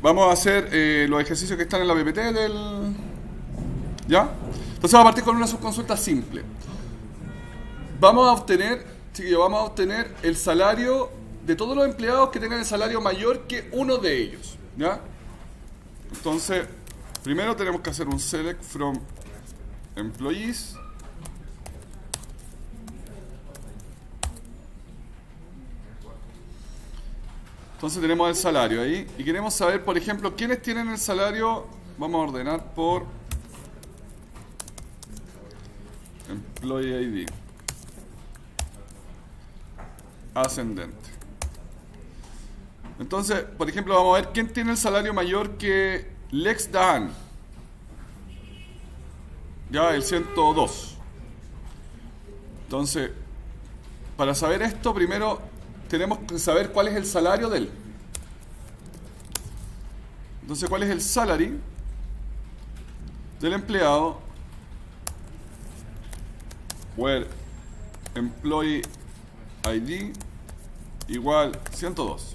Vamos a hacer los ejercicios que están en la PPT del... ¿Ya? Entonces vamos a partir con una subconsulta simple. Vamos a obtener, chiquillos, vamos a obtener el salario de todos los empleados que tengan el salario mayor que uno de ellos. ¿Ya? Entonces, primero tenemos que hacer un select from employees. Entonces tenemos el salario ahí y queremos saber, por ejemplo, quiénes tienen el salario. Vamos a ordenar por Employee ID ascendente. Entonces, por ejemplo, vamos a ver quién tiene el salario mayor que Lex Dahan. Ya, el 102. Entonces, para saber esto, primero tenemos que saber cuál es el salario de él. Entonces, ¿cuál es el salary del empleado? Where employee ID igual 102.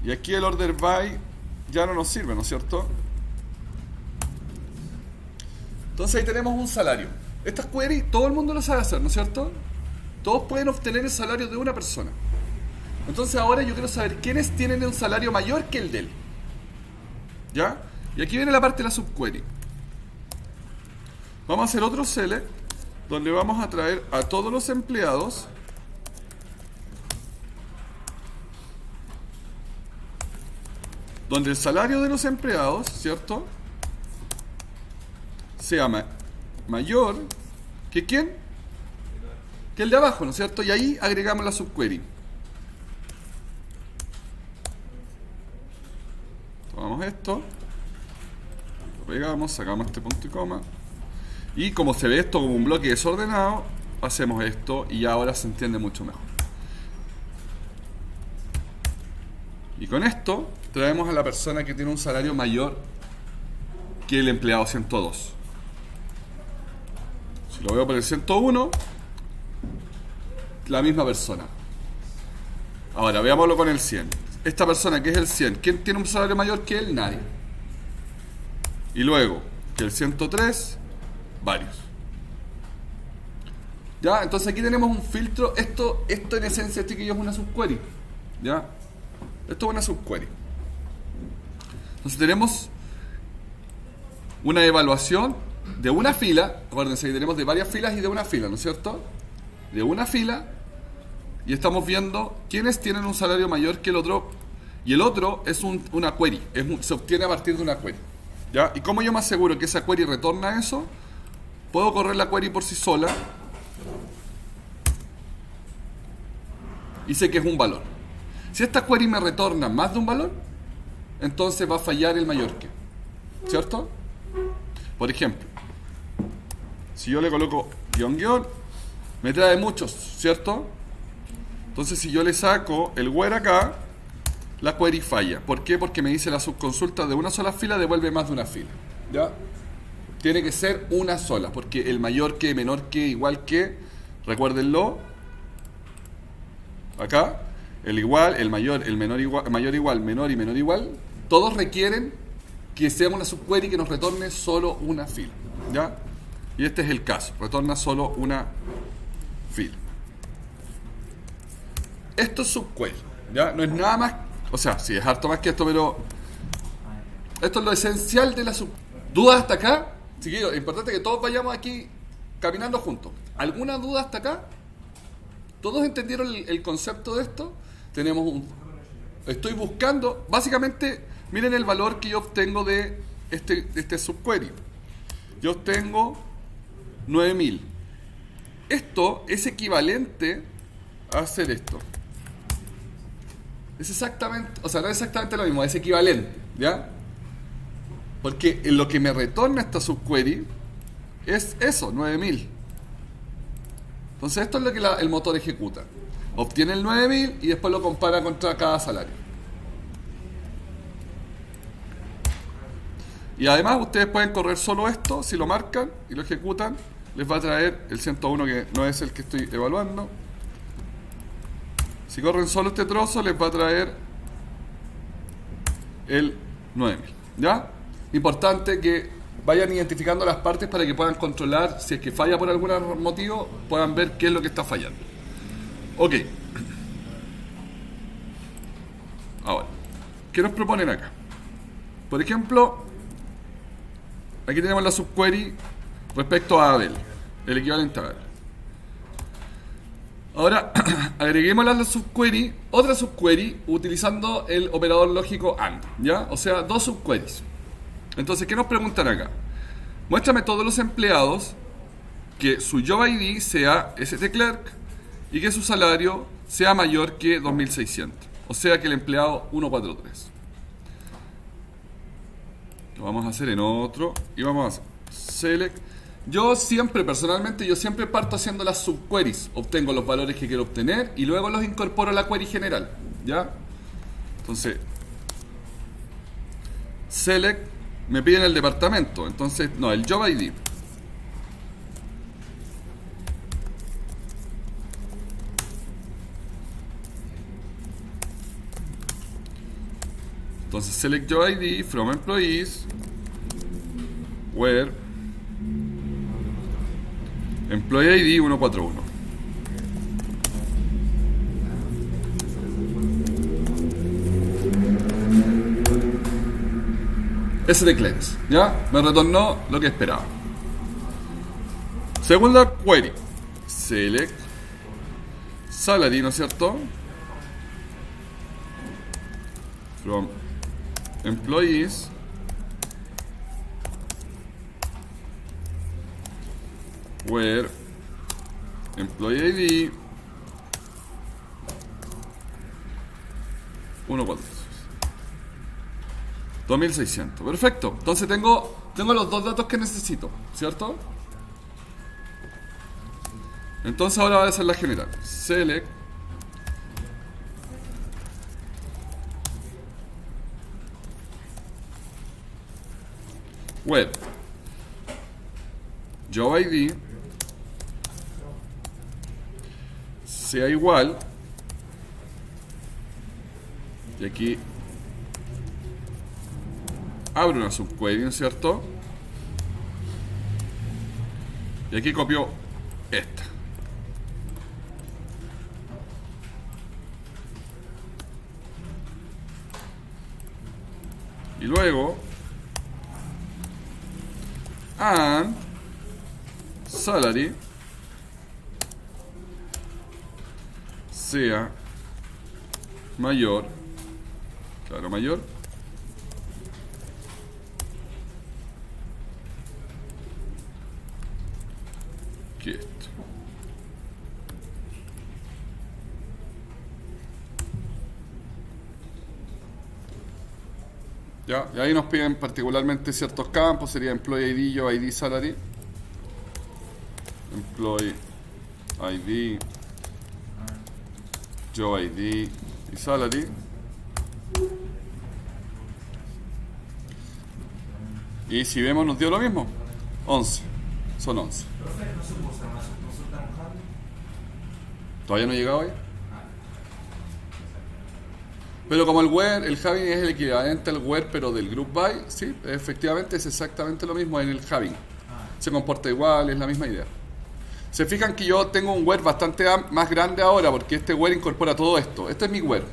Y aquí el order by ya no nos sirve, ¿no es cierto? Entonces ahí tenemos un salario. Estas queries todo el mundo lo sabe hacer, ¿no es cierto? Todos pueden obtener el salario de una persona. Entonces ahora yo quiero saber quiénes tienen un salario mayor que el de él. ¿Ya? Y aquí viene la parte de la subquery. Vamos a hacer otro select donde vamos a traer a todos los empleados donde el salario de los empleados, ¿cierto?, sea mayor que ¿quién? Que el de abajo, ¿no es cierto? Y ahí agregamos la subquery. Tomamos esto, lo pegamos, sacamos este punto y coma. Y como se ve esto como un bloque desordenado, hacemos esto y ahora se entiende mucho mejor. Y con esto traemos a la persona que tiene un salario mayor que el empleado 102. Si lo veo por el 101, la misma persona. Ahora, veámoslo con el 100. Esta persona que es el 100, ¿quién tiene un salario mayor que él? Nadie. Y luego, que el 103, varios. ¿Ya? Entonces aquí tenemos un filtro. Esto en esencia, chiquillos, es una subquery. ¿Ya? Esto es una subquery. Entonces tenemos una evaluación de una fila. Acuérdense que tenemos de varias filas y de una fila, ¿no es cierto? De una fila. Y estamos viendo quiénes tienen un salario mayor que el otro. Y el otro es una query. Se obtiene a partir de una query. ¿Ya? ¿Y cómo yo me aseguro que esa query retorna eso? Puedo correr la query por sí sola. Y sé que es un valor. Si esta query me retorna más de un valor, entonces va a fallar el mayor que. ¿Cierto? Por ejemplo, si yo le coloco guión guión, me trae muchos, ¿cierto? Entonces si yo le saco el where acá, la query falla. ¿Por qué? Porque me dice la subconsulta de una sola fila devuelve más de una fila. ¿Ya? Tiene que ser una sola, porque el mayor que, menor que, igual que, recuérdenlo, acá, el igual, el mayor, el menor igual, mayor igual, menor y menor igual, todos requieren que sea una subquery que nos retorne solo una fila. ¿Ya? Y este es el caso, retorna solo una fila. Esto es subquery, ¿ya? No es nada más, o sea, sí es harto más que esto, pero esto es lo esencial de la subquery. ¿Dudas hasta acá? Chiquillos, es importante que todos vayamos aquí caminando juntos. ¿Alguna duda hasta acá? ¿Todos entendieron el concepto de esto? Tenemos estoy buscando, básicamente, miren el valor que yo obtengo de este subquery. Yo obtengo 9000. Esto es equivalente a hacer esto. Es exactamente, o sea, no es exactamente lo mismo, es equivalente, ¿ya? Porque lo que me retorna esta subquery es eso, 9000. Entonces esto es lo que el motor ejecuta. Obtiene el 9000 y después lo compara contra cada salario. Y además ustedes pueden correr solo esto, si lo marcan y lo ejecutan, les va a traer el 101 que no es el que estoy evaluando. Si corren solo este trozo, les va a traer el 9000. ¿Ya? Importante que vayan identificando las partes para que puedan controlar, si es que falla por algún motivo, puedan ver qué es lo que está fallando. Ok. Ahora, ¿qué nos proponen acá? Por ejemplo, aquí tenemos la subquery respecto a Abel, el equivalente a Abel. Ahora, agreguemos a la subquery otra subquery utilizando el operador lógico AND, ¿ya? O sea, dos subqueries. Entonces, ¿qué nos preguntan acá? Muéstrame todos los empleados que su job ID sea stclerk y que su salario sea mayor que 2600. O sea que el empleado 143. Lo vamos a hacer en otro y vamos a hacer select. Yo siempre, personalmente, parto haciendo las subqueries. Obtengo los valores que quiero obtener y luego los incorporo a la query general, ¿ya? Entonces, select, me piden el departamento. Entonces, no, el job ID. Entonces, select job ID from employees where employee ID 141. stclerks, ¿ya? Me retornó lo que esperaba. Segunda query. Select salary, ¿no es cierto? From employees where employee ID 143. 2600. Perfecto. Entonces tengo los dos datos que necesito, ¿cierto? Entonces ahora va a ser la general. Select web job ID sea igual, y aquí abro una subquery, ¿no es cierto? Y aquí copio esta. Y luego and salary sea mayor, claro, mayor que esto. ¿Ya? Y ahí nos piden particularmente ciertos campos, sería employee ID, job ID, salary. Employee ID, job ID y salary. Y si vemos nos dio lo mismo, 11, son 11. ¿Todavía no he llegado ahí? Pero como el where, el having es el equivalente al where pero del group by, sí, efectivamente es exactamente lo mismo en el having. Se comporta igual, es la misma idea. Se fijan que yo tengo un where bastante más grande ahora porque este where incorpora todo esto. Este es mi where.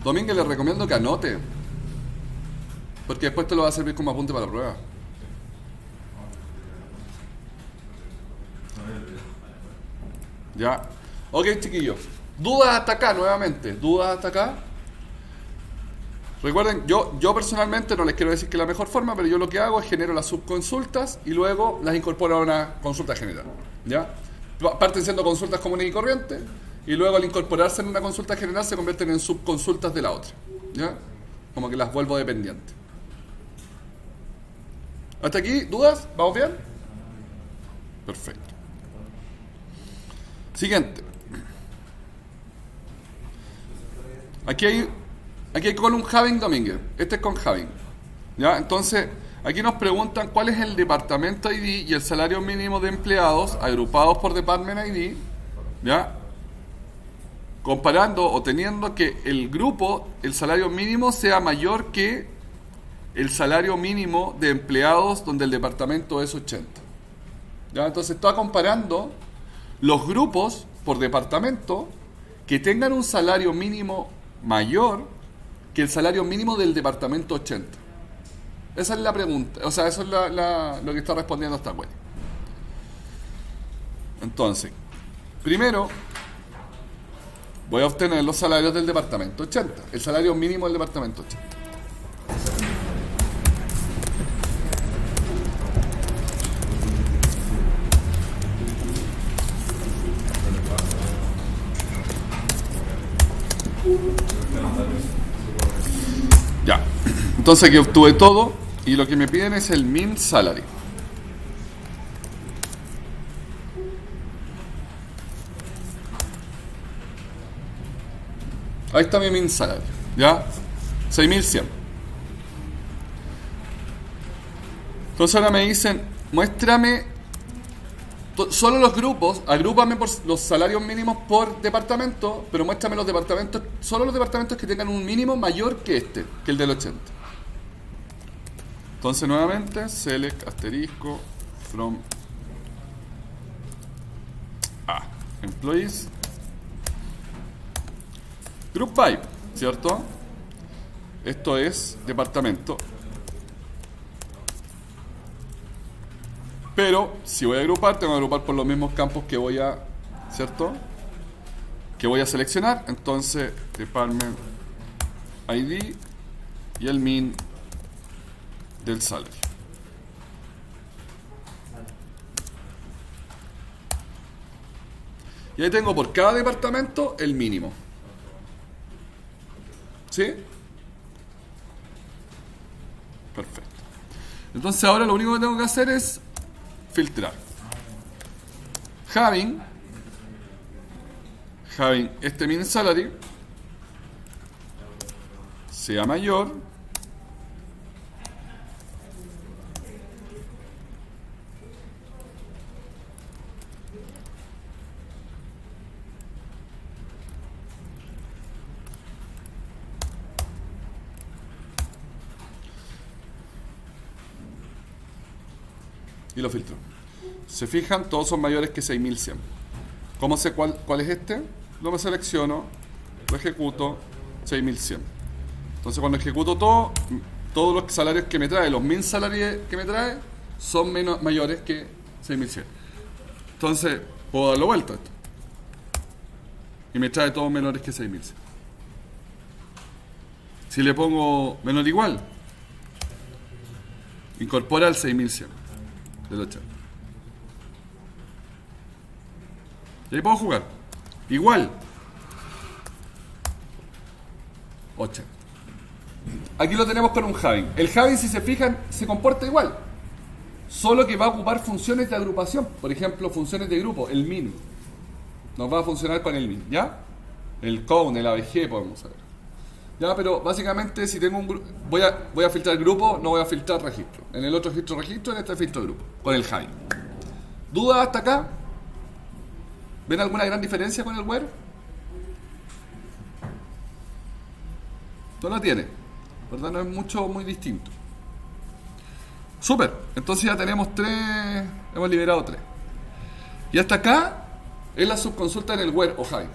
Domínguez, les recomiendo que anote, porque después te lo va a servir como apunte para la prueba. Ya. Ok, chiquillos. ¿Dudas hasta acá nuevamente? ¿Dudas hasta acá? Recuerden, yo personalmente no les quiero decir que es la mejor forma, pero yo lo que hago es genero las subconsultas y luego las incorporo a una consulta general. ¿Ya? Parten siendo consultas comunes y corrientes y luego al incorporarse en una consulta general se convierten en subconsultas de la otra. ¿Ya? Como que las vuelvo dependientes. ¿Hasta aquí? ¿Dudas? ¿Vamos bien? Perfecto. Siguiente. Aquí hay con un having, Domínguez. Este es con having. ¿Ya? Entonces, Aquí nos preguntan cuál es el departamento ID y el salario mínimo de empleados agrupados por Department ID, ¿ya? Comparando o teniendo que el grupo, el salario mínimo sea mayor que el salario mínimo de empleados donde el departamento es 80. ¿Ya? Entonces está comparando los grupos por departamento que tengan un salario mínimo mayor que el salario mínimo del departamento 80. Esa es la pregunta, o sea, eso es lo que está respondiendo esta web. Entonces, primero voy a obtener los salarios del departamento 80, el salario mínimo del departamento 80. Ya, entonces aquí obtuve todo y lo que me piden es el min salary. Ahí está mi min salary, ¿ya? 6.100. Entonces ahora me dicen, muéstrame solo los grupos, agrúpame por los salarios mínimos por departamento, pero muéstrame los departamentos, solo los departamentos que tengan un mínimo mayor que este, que el del 80. Entonces nuevamente, select asterisco from employees group by, ¿cierto? Esto es departamento. Pero si voy a agrupar, tengo que agrupar por los mismos campos que voy a, ¿cierto? Que voy a seleccionar. Entonces, Department ID y el min del salario. Y ahí tengo por cada departamento el mínimo. ¿Sí? Perfecto. Entonces ahora lo único que tengo que hacer es filtrar. Having este min salary sea mayor y lo filtro. Se fijan, todos son mayores que 6.100. ¿Cómo sé cuál es este? Lo me selecciono, lo ejecuto, 6.100. Entonces cuando ejecuto todos los salarios que me trae, los min salarios que me trae, son mayores que 6.100. Entonces puedo darlo vuelta a esto. Y me trae todos menores que 6.100. Si le pongo menor igual, incorpora el 6.100 del 80. Y ahí puedo jugar. Igual. 80. Aquí lo tenemos con un having. El having, si se fijan, se comporta igual. Solo que va a ocupar funciones de agrupación. Por ejemplo, funciones de grupo. El min. Nos va a funcionar con el min. ¿Ya? El count, el ABG, podemos saber. Ya, pero básicamente si tengo un grupo, voy a filtrar grupo, no voy a filtrar registro. En el otro registro, en este filtro grupo. Con el having. ¿Dudas hasta acá? ¿Ven alguna gran diferencia con el where? No la tiene, ¿verdad? No es muy distinto. Súper, entonces ya tenemos hemos liberado 3. Y hasta acá es la subconsulta en el where o having.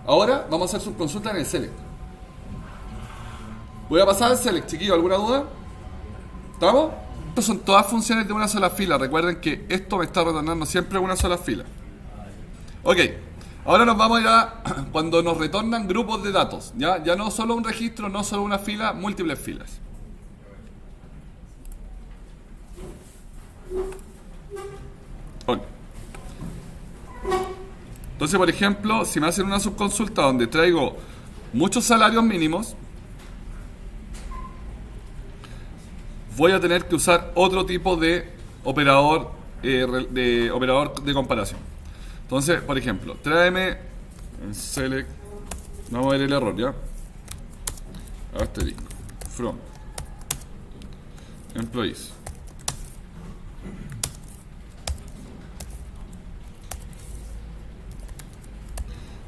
Ahora vamos a hacer subconsulta en el select. Voy a pasar al select, chiquillos, ¿alguna duda? ¿Estamos? Estas son todas funciones de una sola fila. Recuerden que esto me está retornando siempre una sola fila. Ok, ahora nos vamos a ir a cuando nos retornan grupos de datos. Ya no solo un registro, no solo una fila, múltiples filas. Ok. Entonces, por ejemplo, si me hacen una subconsulta donde traigo muchos salarios mínimos, voy a tener que usar otro tipo de operador de comparación. Entonces, por ejemplo, tráeme en select, vamos a ver el error, ¿ya? Asterisco, from employees.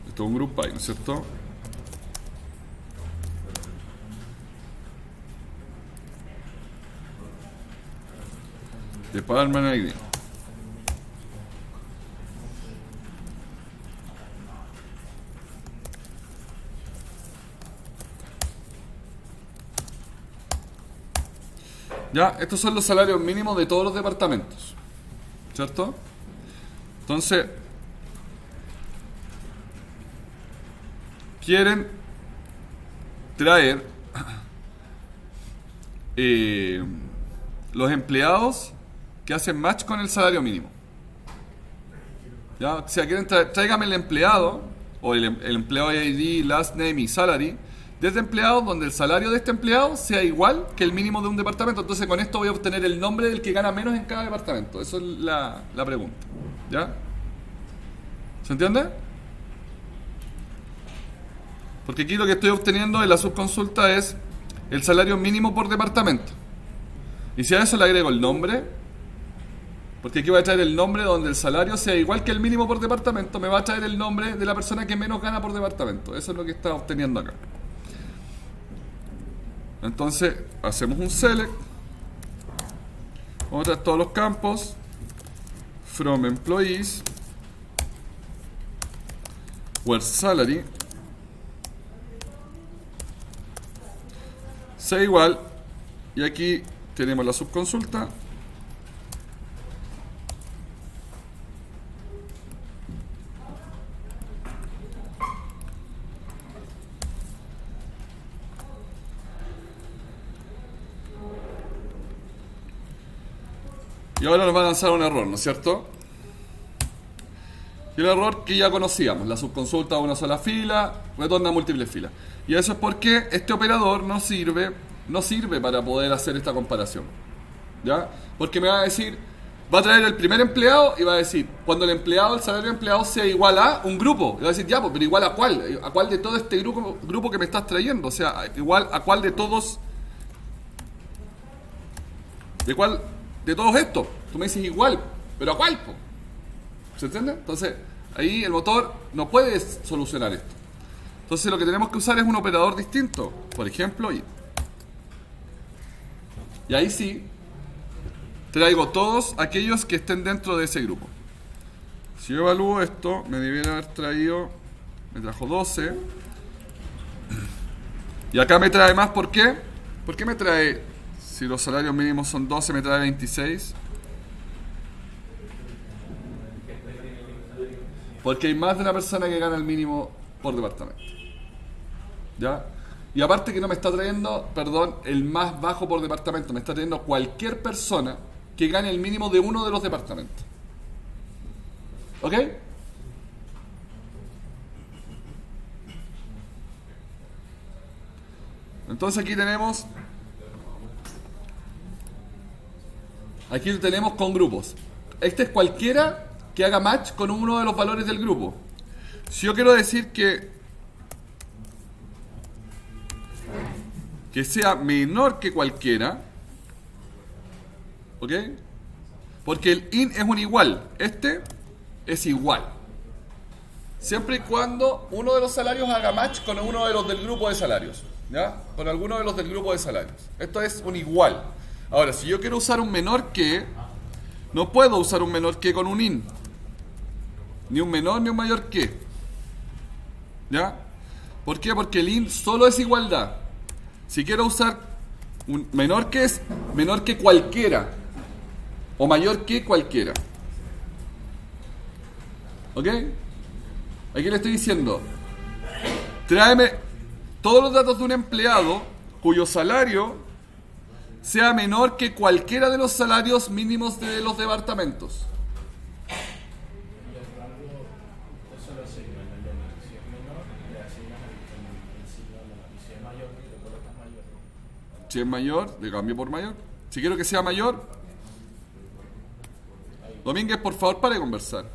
Esto es un group by, ¿no es cierto? Department ID. Ya, estos son los salarios mínimos de todos los departamentos, ¿cierto? Entonces, quieren traer los empleados que hacen match con el salario mínimo. ¿Ya? O sea, quieren tráigame el empleado, o el empleado ID, last name y salary, desde empleados donde el salario de este empleado sea igual que el mínimo de un departamento. Entonces con esto voy a obtener el nombre del que gana menos en cada departamento. Eso es la pregunta. ¿Ya? ¿Se entiende? Porque aquí lo que estoy obteniendo en la subconsulta es el salario mínimo por departamento. Y si a eso le agrego el nombre, porque aquí voy a traer el nombre donde el salario sea igual que el mínimo por departamento, me va a traer el nombre de la persona que menos gana por departamento. Eso es lo que está obteniendo acá. Entonces, hacemos un select. Vamos a traer todos los campos. From employees. Where salary sea igual. Y aquí tenemos la subconsulta. Y ahora nos va a lanzar un error, ¿no es cierto? Y el error que ya conocíamos, la subconsulta a una sola fila, retorna a múltiples filas. Y eso es porque este operador no sirve para poder hacer esta comparación. ¿Ya? Porque me va a decir, va a traer el primer empleado y va a decir, cuando el salario de empleado sea igual a un grupo. Y va a decir, ya, pues, pero igual a cuál de todo este grupo que me estás trayendo. O sea, igual a cuál de todos, de todos estos. Tú me dices igual, pero ¿a cuál? Po? ¿Se entiende? Entonces, ahí el motor no puede solucionar esto. Entonces lo que tenemos que usar es un operador distinto. Por ejemplo, y ahí sí, traigo todos aquellos que estén dentro de ese grupo. Si yo evalúo esto, me debiera haber me trajo 12. Y acá me trae más, ¿por qué? ¿Por qué me trae, si los salarios mínimos son 12, me trae 26? Porque hay más de una persona que gana el mínimo por departamento. ¿Ya? Y aparte que no me está trayendo, el más bajo por departamento, me está trayendo cualquier persona que gane el mínimo de uno de los departamentos. ¿Ok? Entonces aquí tenemos con grupos. Este es cualquiera que haga match con uno de los valores del grupo. Si yo quiero decir que sea menor que cualquiera, ¿ok? Porque el in es un igual, este es igual. Siempre y cuando uno de los salarios haga match con uno de los del grupo de salarios, ¿ya? Con alguno de los del grupo de salarios. Esto es un igual. Ahora, si yo quiero usar un menor que, no puedo usar un menor que con un in. Ni un menor ni un mayor que. ¿Ya? ¿Por qué? Porque el in solo es igualdad. Si quiero usar un menor que, es menor que cualquiera o mayor que cualquiera. ¿Ok? Aquí le estoy diciendo, tráeme todos los datos de un empleado cuyo salario sea menor que cualquiera de los salarios mínimos de los departamentos. Si es mayor, le cambio por mayor. Si quiero que sea mayor, Domínguez, por favor, pare de conversar.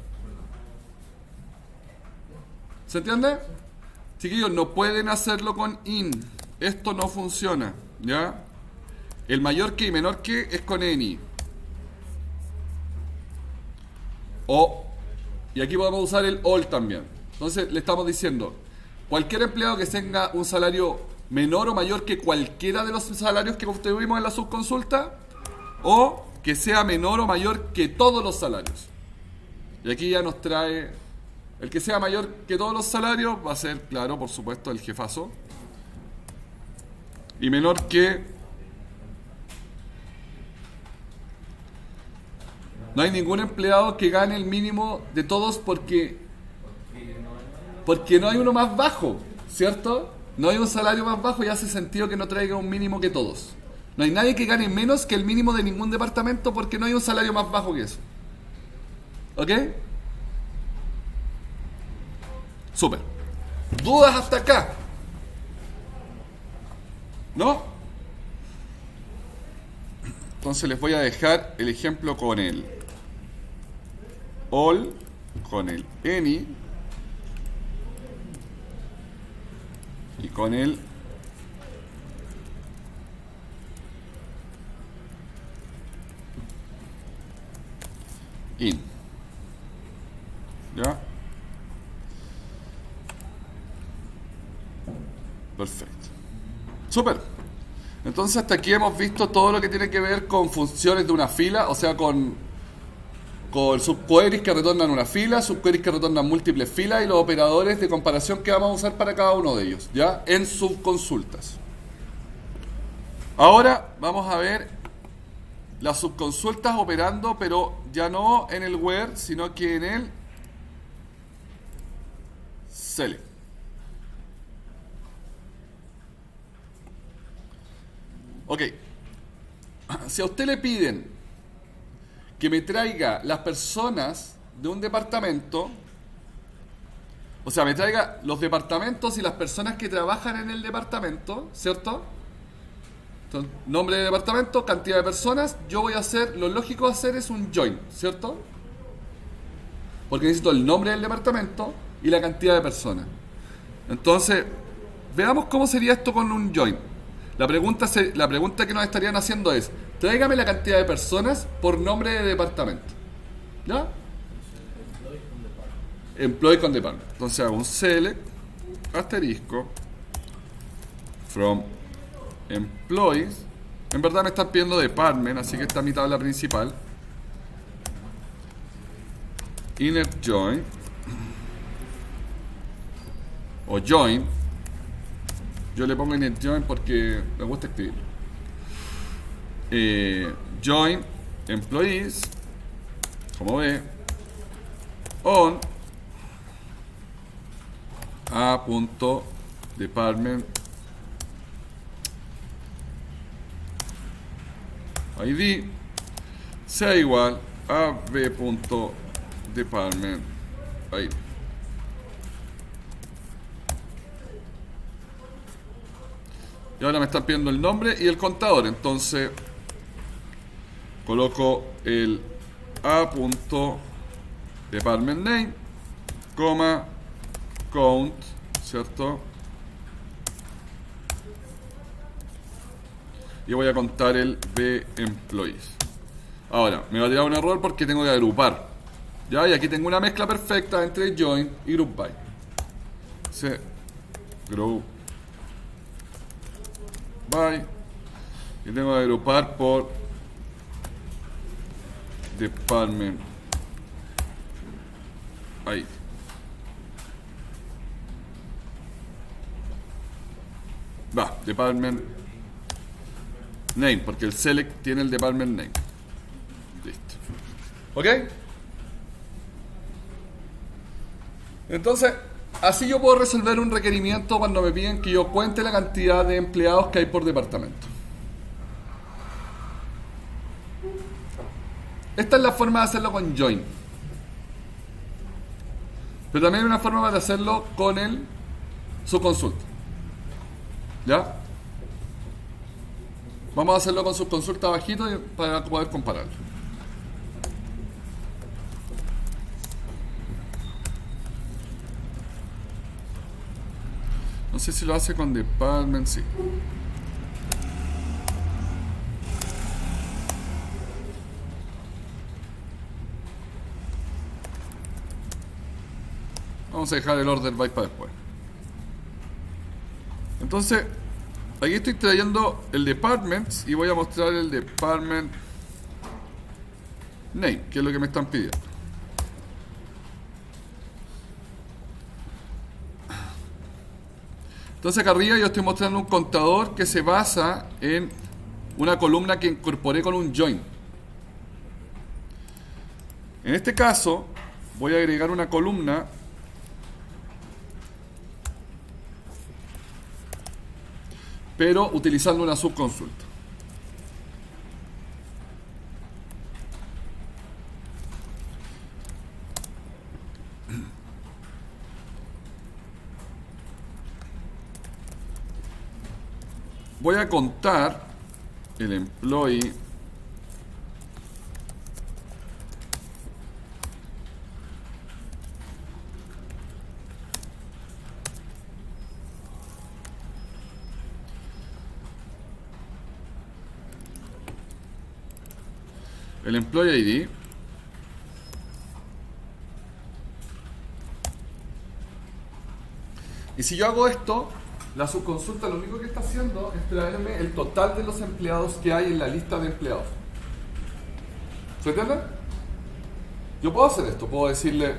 ¿Se entiende? Chiquillos, no pueden hacerlo con in. Esto no funciona, ¿ya? El mayor que y menor que es con any. Y aquí podemos usar el all también. Entonces le estamos diciendo, cualquier empleado que tenga un salario menor o mayor que cualquiera de los salarios que obtuvimos en la subconsulta, o que sea menor o mayor que todos los salarios. Y aquí ya nos trae, el que sea mayor que todos los salarios va a ser, claro, por supuesto, el jefazo. Y menor que... No hay ningún empleado que gane el mínimo de todos porque no hay uno más bajo, ¿cierto? No hay un salario más bajo y hace sentido que no traiga un mínimo que todos. No hay nadie que gane menos que el mínimo de ningún departamento porque no hay un salario más bajo que eso. ¿Ok? Súper. ¿Dudas hasta acá? ¿No? Entonces les voy a dejar el ejemplo con el all, con el any y con el in. ¿Ya? Perfecto. Súper. Entonces hasta aquí hemos visto todo lo que tiene que ver con funciones de una fila, o sea, con subqueries que retornan una fila, subqueries que retornan múltiples filas y los operadores de comparación que vamos a usar para cada uno de ellos, ¿ya? En subconsultas. Ahora vamos a ver las subconsultas operando, pero ya no en el where, sino que en el select. Ok. Si a usted le piden que me traiga las personas de un departamento, o sea, me traiga los departamentos y las personas que trabajan en el departamento, ¿cierto? Entonces, nombre de departamento, cantidad de personas, yo voy a hacer, lo lógico de hacer es un join, ¿cierto? Porque necesito el nombre del departamento y la cantidad de personas. Entonces, veamos cómo sería esto con un join. La pregunta que nos estarían haciendo es, tráigame la cantidad de personas por nombre de departamento. ¿Ya? Employee con department. Entonces hago un select, asterisco, from employees. En verdad me están pidiendo department, así que esta es mi tabla principal. Inner join. O join. Yo le pongo inner join porque me gusta escribir. Join employees, como ve, on a.department ID sea igual a b.department ID. Y ahora me están pidiendo el nombre y el contador. Entonces coloco el a.department name, coma, count, ¿cierto? Y voy a contar el B employees. Ahora, me va a tirar un error porque tengo que agrupar. ¿Ya? Y aquí tengo una mezcla perfecta entre join y group by. Group by. Y tengo que agrupar por department ID. Va, department name, porque el select tiene el department name. Listo. ¿Ok? Entonces, así yo puedo resolver un requerimiento cuando me piden que yo cuente la cantidad de empleados que hay por departamento. Esta es la forma de hacerlo con join. Pero también hay una forma de hacerlo con el subconsulta. ¿Ya? Vamos a hacerlo con subconsulta bajito para poder compararlo. No sé si lo hace con department, sí. Vamos a dejar el order by para después. Entonces, aquí estoy trayendo el departments y voy a mostrar el department name, que es lo que me están pidiendo. Entonces acá arriba yo estoy mostrando un contador que se basa en una columna que incorporé con un join. En este caso voy a agregar una columna pero utilizando una subconsulta. Voy a contar el employee ID. Y si yo hago esto, la subconsulta lo único que está haciendo es traerme el total de los empleados que hay en la lista de empleados. ¿Se entiende? Yo puedo hacer esto, puedo decirle,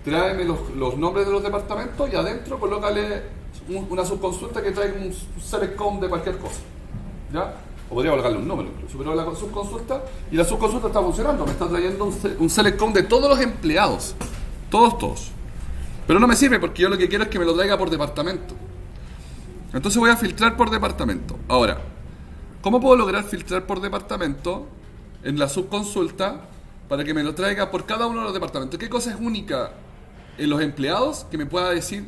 tráeme los nombres de los departamentos y adentro colócale una subconsulta que traiga un select count de cualquier cosa. ¿Ya? O podría colocarle un número incluso, pero la subconsulta, y la subconsulta está funcionando, me está trayendo un select count de todos los empleados. Todos. Pero no me sirve porque yo lo que quiero es que me lo traiga por departamento. Entonces voy a filtrar por departamento. Ahora, ¿cómo puedo lograr filtrar por departamento en la subconsulta para que me lo traiga por cada uno de los departamentos? ¿Qué cosa es única en los empleados que me pueda decir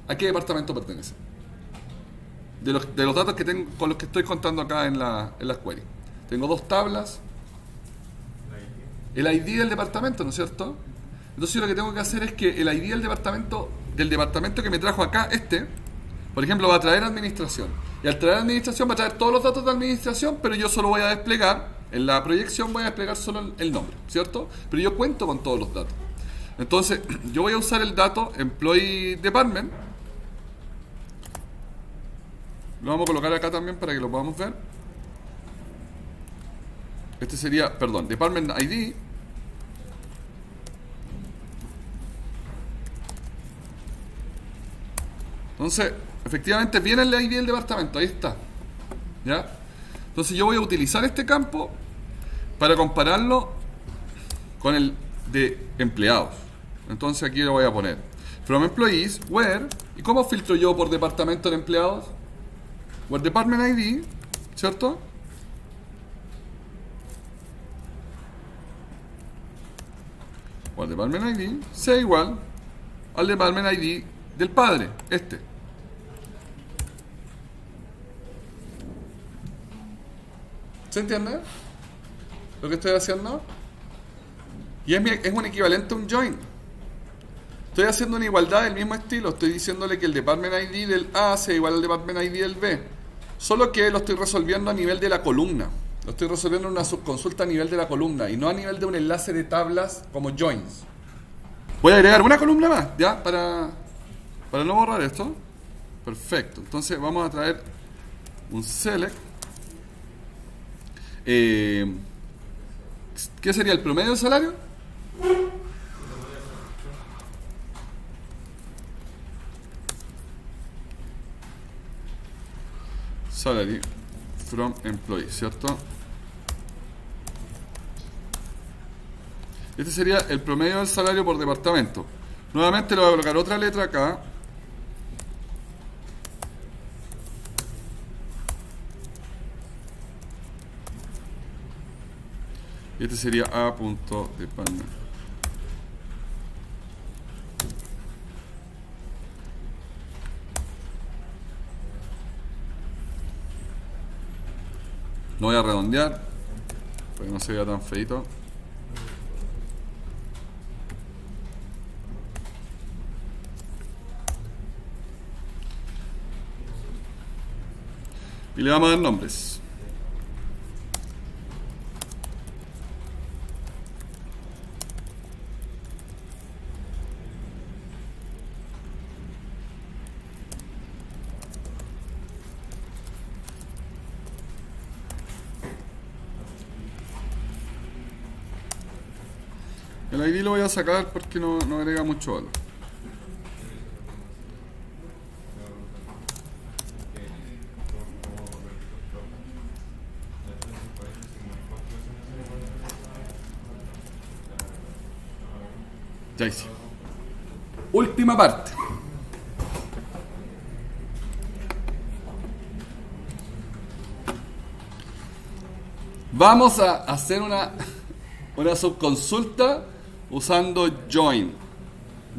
a qué departamento pertenece? De los datos que tengo, con los que estoy contando acá en las queries. Tengo dos tablas. El ID del departamento, ¿no es cierto? Entonces yo lo que tengo que hacer es que el ID del departamento que me trajo acá, por ejemplo, va a traer administración. Y al traer administración va a traer todos los datos de administración, pero yo solo voy a desplegar, en la proyección voy a desplegar solo el nombre, ¿cierto? Pero yo cuento con todos los datos. Entonces, yo voy a usar el dato employee department. Lo vamos a colocar acá también para que lo podamos ver. Este sería, department ID. Entonces, efectivamente viene el ID del departamento, ahí está. ¿Ya? Entonces yo voy a utilizar este campo para compararlo con el de empleados. Entonces aquí lo voy a poner from employees, where, ¿y cómo filtro yo por departamento de empleados? Where department ID, ¿cierto? Where department ID sea igual al department ID del padre, ¿Se entiende lo que estoy haciendo? Y es un equivalente a un join. Estoy haciendo una igualdad del mismo estilo. Estoy diciéndole que el department ID del A sea igual al department ID del B. Solo que lo estoy resolviendo a nivel de la columna. Lo estoy resolviendo en una subconsulta a nivel de la columna y no a nivel de un enlace de tablas como joins. Voy a agregar una columna más, ¿ya? Para no borrar esto. Perfecto. Entonces vamos a traer un select. ¿Qué sería el promedio del salario? Salary from employee, ¿cierto? Este sería el promedio del salario por departamento. Nuevamente le voy a colocar otra letra acá. Y este sería A.department. No voy a redondear para que no se vea tan feito. Y le vamos a dar nombres. El ID lo voy a sacar porque no agrega mucho valor. Ya hice. Última parte. Vamos a hacer una subconsulta usando join.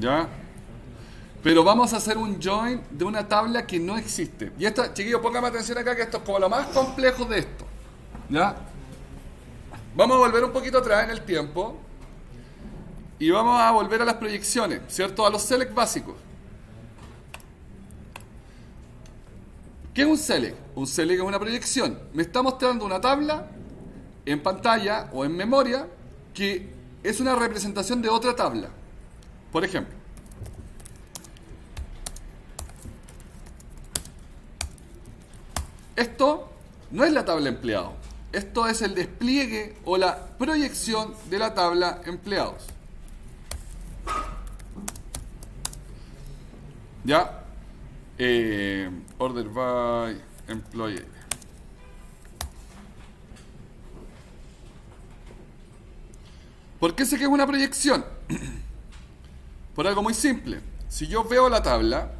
¿Ya? Pero vamos a hacer un join de una tabla que no existe. Y esta, chiquillos, pónganme atención acá que esto es como lo más complejo de esto. ¿Ya? Vamos a volver un poquito atrás en el tiempo. Y vamos a volver a las proyecciones, ¿cierto? A los select básicos. ¿Qué es un select? Un select es una proyección. Me está mostrando una tabla en pantalla o en memoria que es una representación de otra tabla. Por ejemplo, esto no es la tabla empleado. Esto es el despliegue o la proyección de la tabla empleados. ¿Ya? Order by employee. ¿Por qué sé que es una proyección? Por algo muy simple. Si yo veo la tabla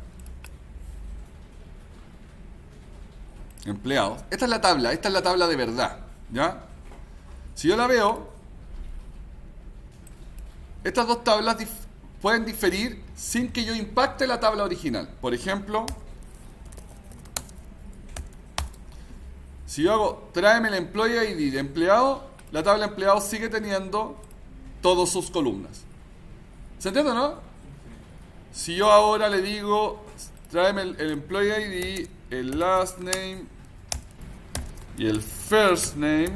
empleados, esta es la tabla de verdad, ¿ya? Si yo la veo, estas dos tablas pueden diferir sin que yo impacte la tabla original. Por ejemplo, si yo hago tráeme el employee ID de empleado, la tabla empleado sigue teniendo todas sus columnas. ¿Se entiende, no? Si yo ahora le digo tráeme el employee ID, el last name y el first name,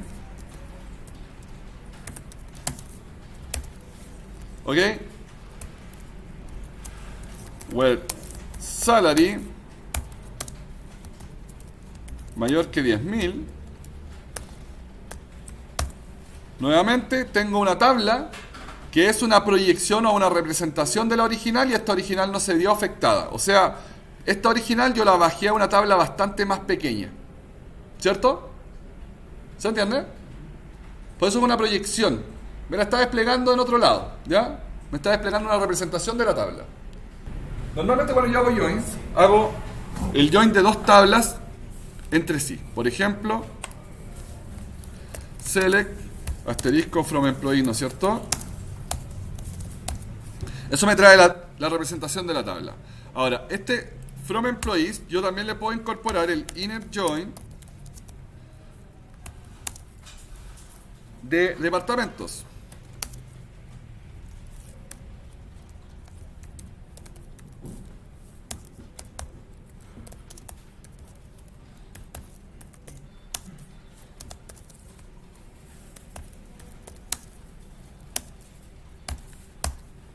¿ok? Where salary mayor que 10.000. Nuevamente tengo una tabla que es una proyección o una representación de la original y esta original no se vio afectada. O sea, esta original yo la bajé a una tabla bastante más pequeña. ¿Cierto? ¿Se entiende? Por eso es una proyección. Me la está desplegando en otro lado. ¿Ya? Me está desplegando una representación de la tabla. Normalmente cuando yo hago joins, hago el join de dos tablas entre sí. Por ejemplo, select asterisco from employee, ¿no es cierto? Eso me trae la representación de la tabla. Ahora, este from employees, yo también le puedo incorporar el inner join de departamentos.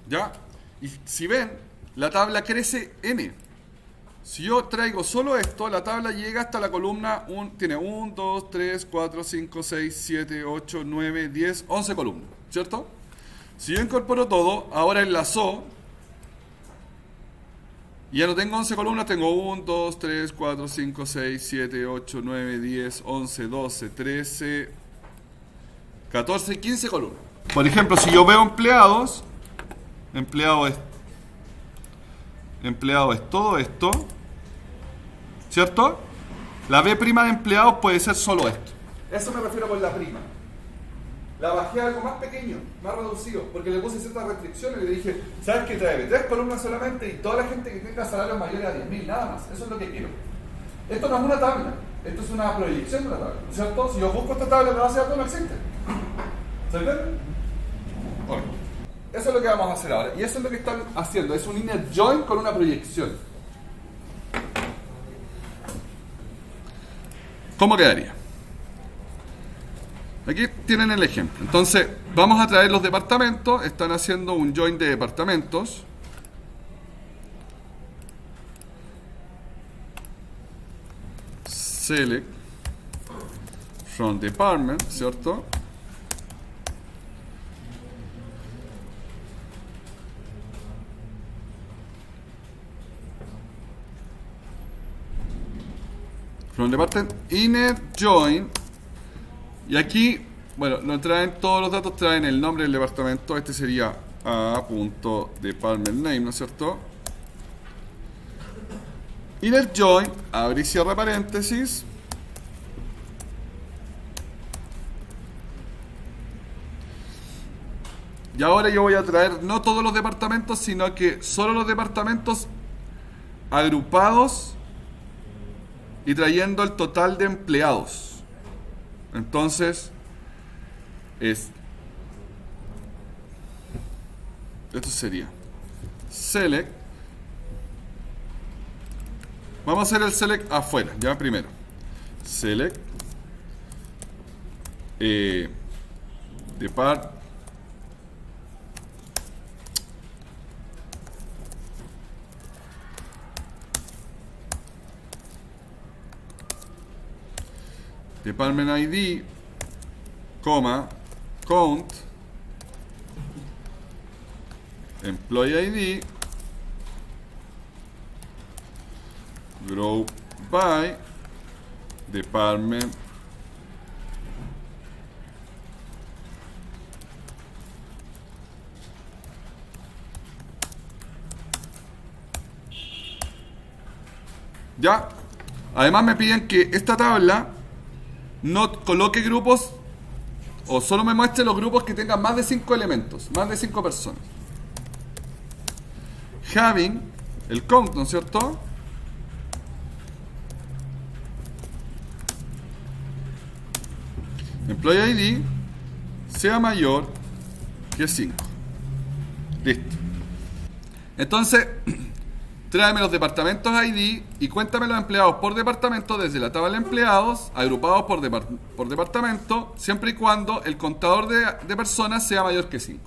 ¿Ya? Y si ven, la tabla crece n. Si yo traigo solo esto, la tabla llega hasta la columna, tiene 1, 2, 3, 4, 5, 6, 7, 8, 9, 10, 11 columnas, ¿cierto? Si yo incorporo todo, ahora enlazó, y ya no tengo 11 columnas, tengo 1, 2, 3, 4, 5, 6, 7, 8, 9, 10, 11, 12, 13, 14, 15 columnas. Por ejemplo, si yo veo empleados, empleado es todo esto, ¿cierto? La B' de empleados puede ser solo esto. Eso me refiero con la prima. La bajé a algo más pequeño, más reducido, porque le puse ciertas restricciones y le dije, ¿sabes qué? Trae 3 columnas solamente y toda la gente que tenga salarios mayores a 10.000, nada más. Eso es lo que quiero. Esto no es una tabla, esto es una proyección de una tabla, ¿cierto? Si yo busco esta tabla en la base de datos no existe. ¿Se entiende? Bueno. Eso es lo que vamos a hacer ahora. Y eso es lo que están haciendo. Es un inner join con una proyección. ¿Cómo quedaría? Aquí tienen el ejemplo. Entonces, vamos a traer los departamentos. Están haciendo un join de departamentos. Select from department, ¿cierto? From department inner join. Y aquí, bueno, nos traen todos los datos, traen el nombre del departamento. Este sería a.department name, ¿no es cierto? Inner join, abre y cierra paréntesis. Y ahora yo voy a traer no todos los departamentos, sino que solo los departamentos agrupados y trayendo el total de empleados. Entonces, esto sería select. Vamos a hacer el select afuera, ya primero. Select department ID, count, employee ID, group by department ya. Además me piden que esta tabla no coloque grupos o solo me muestre los grupos que tengan más de 5 elementos, más de 5 personas. Having el count, ¿no es cierto? Employee ID sea mayor que 5. Listo. Entonces, tráeme los departamentos ID y cuéntame los empleados por departamento desde la tabla de empleados, agrupados por departamento, siempre y cuando el contador de personas sea mayor que 5.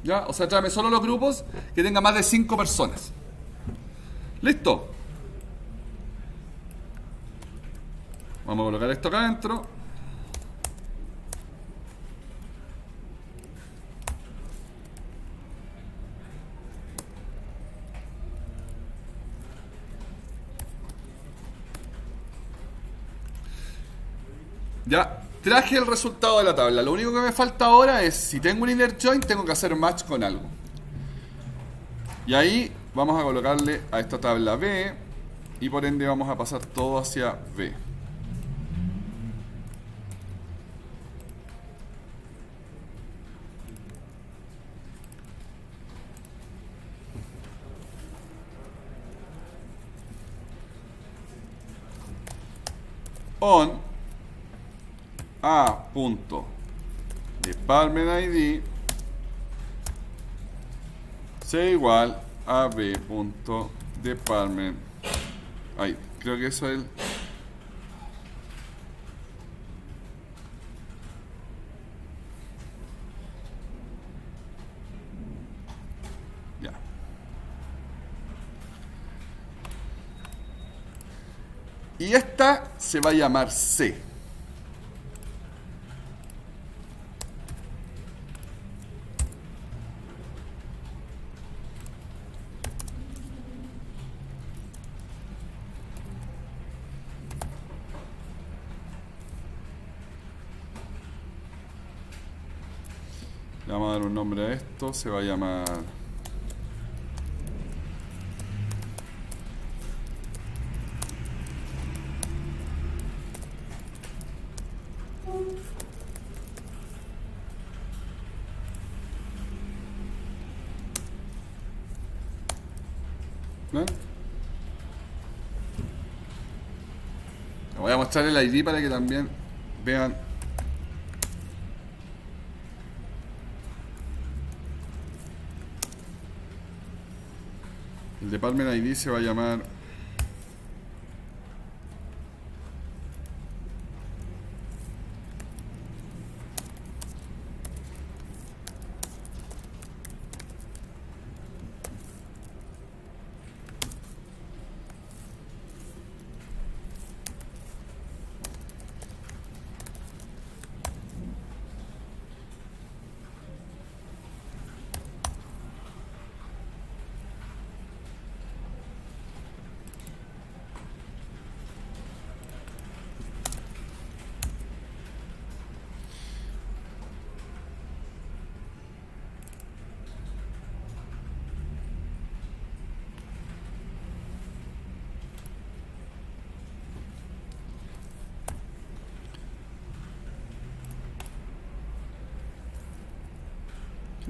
¿Ya? O sea, tráeme solo los grupos que tengan más de 5 personas. ¿Listo? Vamos a colocar esto acá adentro. Ya, traje el resultado de la tabla. Lo único que me falta ahora es, si tengo un inner join, tengo que hacer match con algo. Y ahí vamos a colocarle a esta tabla B y por ende vamos a pasar todo hacia B. On A.department ID sea igual a B.department ID. Creo que eso es el... Ya. Y esta se va a llamar C. Le vamos a dar un nombre a esto, se va a llamar... ¿no? Les voy a mostrar el ID para que también vean. El department ID se va a llamar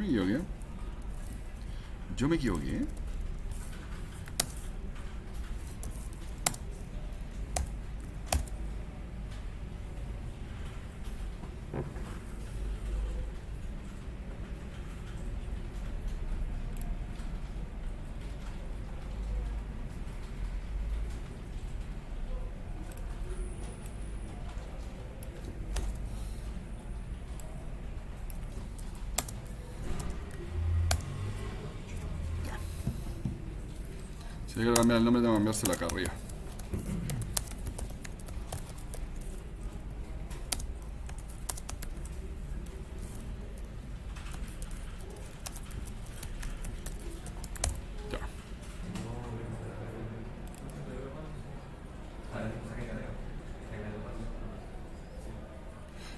me equivoqué. Yo me equivoqué. Si quiero cambiar el nombre, tengo que cambiárselo acá arriba. Ya.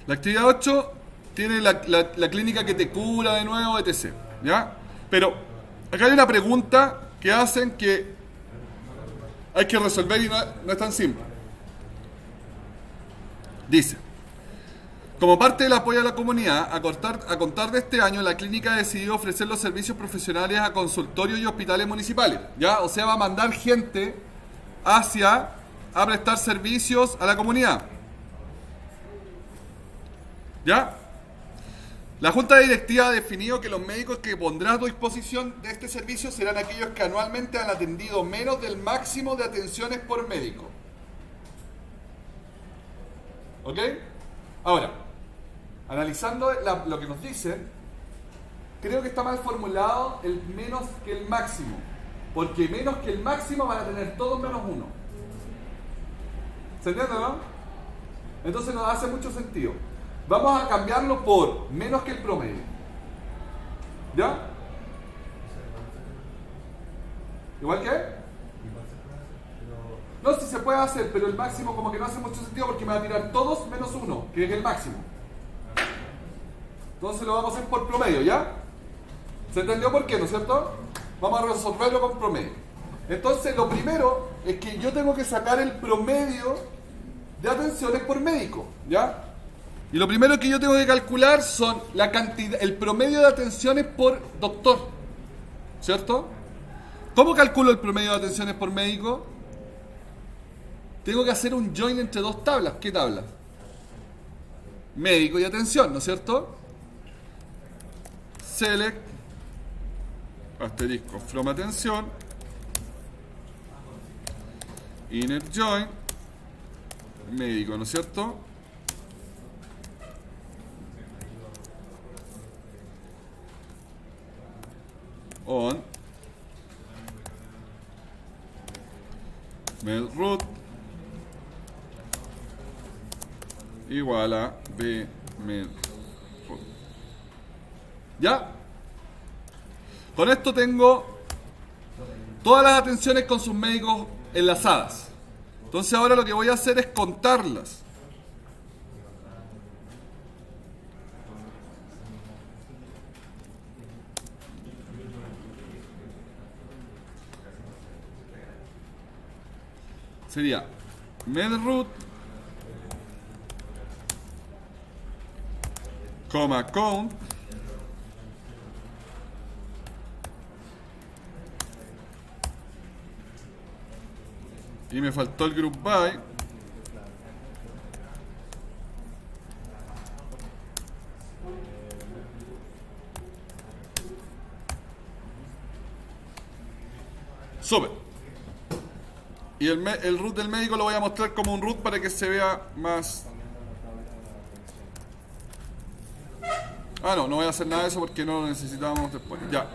La actividad 8 tiene la clínica que te cura de nuevo, etc. ¿Ya? Pero acá hay una pregunta que hacen que hay que resolver y no es tan simple. Dice, como parte del apoyo a la comunidad, a contar de este año, la clínica ha decidido ofrecer los servicios profesionales a consultorios y hospitales municipales. ¿Ya? O sea, va a mandar gente a prestar servicios a la comunidad. ¿Ya? La Junta Directiva ha definido que los médicos que pondrá a tu disposición de este servicio serán aquellos que anualmente han atendido menos del máximo de atenciones por médico. ¿Ok? Ahora, analizando lo que nos dicen, creo que está mal formulado el menos que el máximo. Porque menos que el máximo van a tener todos menos uno. ¿Se entiende, no? Entonces no hace mucho sentido. Vamos a cambiarlo por menos que el promedio. ¿Ya? ¿Igual que? No, si se puede hacer, pero el máximo como que no hace mucho sentido porque me va a tirar todos menos uno, que es el máximo. Entonces lo vamos a hacer por promedio, ¿ya? ¿Se entendió por qué, no es cierto? Vamos a resolverlo con promedio. Entonces lo primero es que yo tengo que sacar el promedio de atenciones por médico, ¿ya? Y lo primero que yo tengo que calcular son la cantidad, el promedio de atenciones por doctor, ¿cierto? ¿Cómo calculo el promedio de atenciones por médico? Tengo que hacer un join entre dos tablas. ¿Qué tablas? Médico y atención, ¿no es cierto? Select, asterisco, from atención, inner join, médico, ¿no es cierto? On med root igual a b med root. ¿Ya? Con esto tengo todas las atenciones con sus médicos enlazadas. Entonces ahora lo que voy a hacer es contarlas. Sería medroot, count, y me faltó el group by, súper. Y el root del médico lo voy a mostrar como un root para que se vea más. Ah, no voy a hacer nada de eso porque no lo necesitamos después. Ya.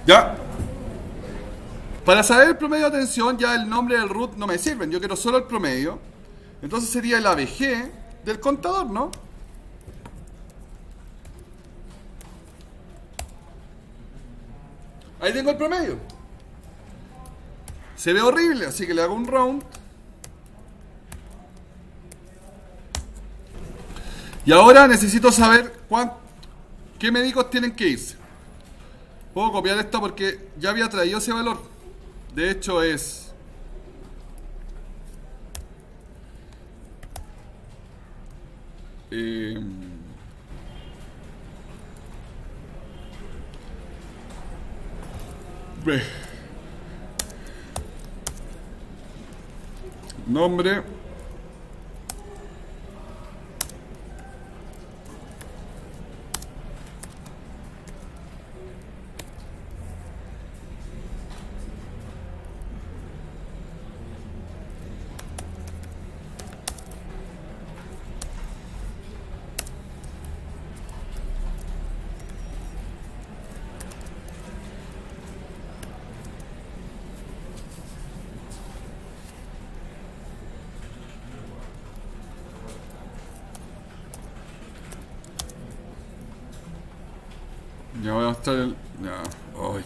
¿Ya? Para saber el promedio de atención, ya el nombre del root no me sirven. Yo quiero solo el promedio. Entonces sería el ABG del contador, ¿no? Ahí tengo el promedio. Se ve horrible, así que le hago un round. Y ahora necesito saber qué médicos tienen que irse. Puedo copiar esto porque ya había traído ese valor. De hecho es... ve. Nombre. Ya voy a estar el... Ya. Ay.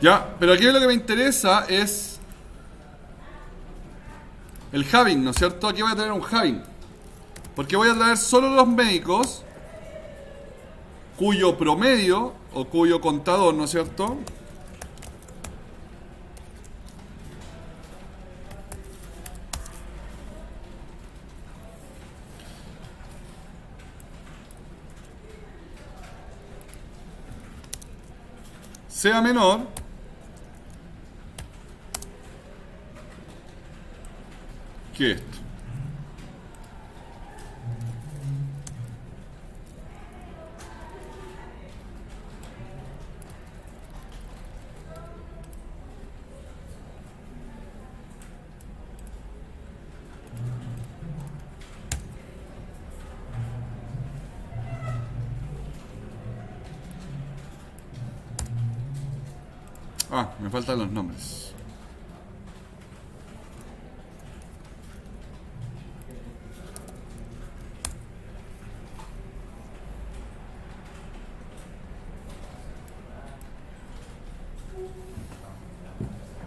Ya, pero aquí lo que me interesa es el halving, ¿no es cierto? Aquí voy a tener un halving. Porque voy a traer solo los médicos cuyo promedio o cuyo contador, ¿no es cierto?, sea menor que esto. Ah, me faltan los nombres.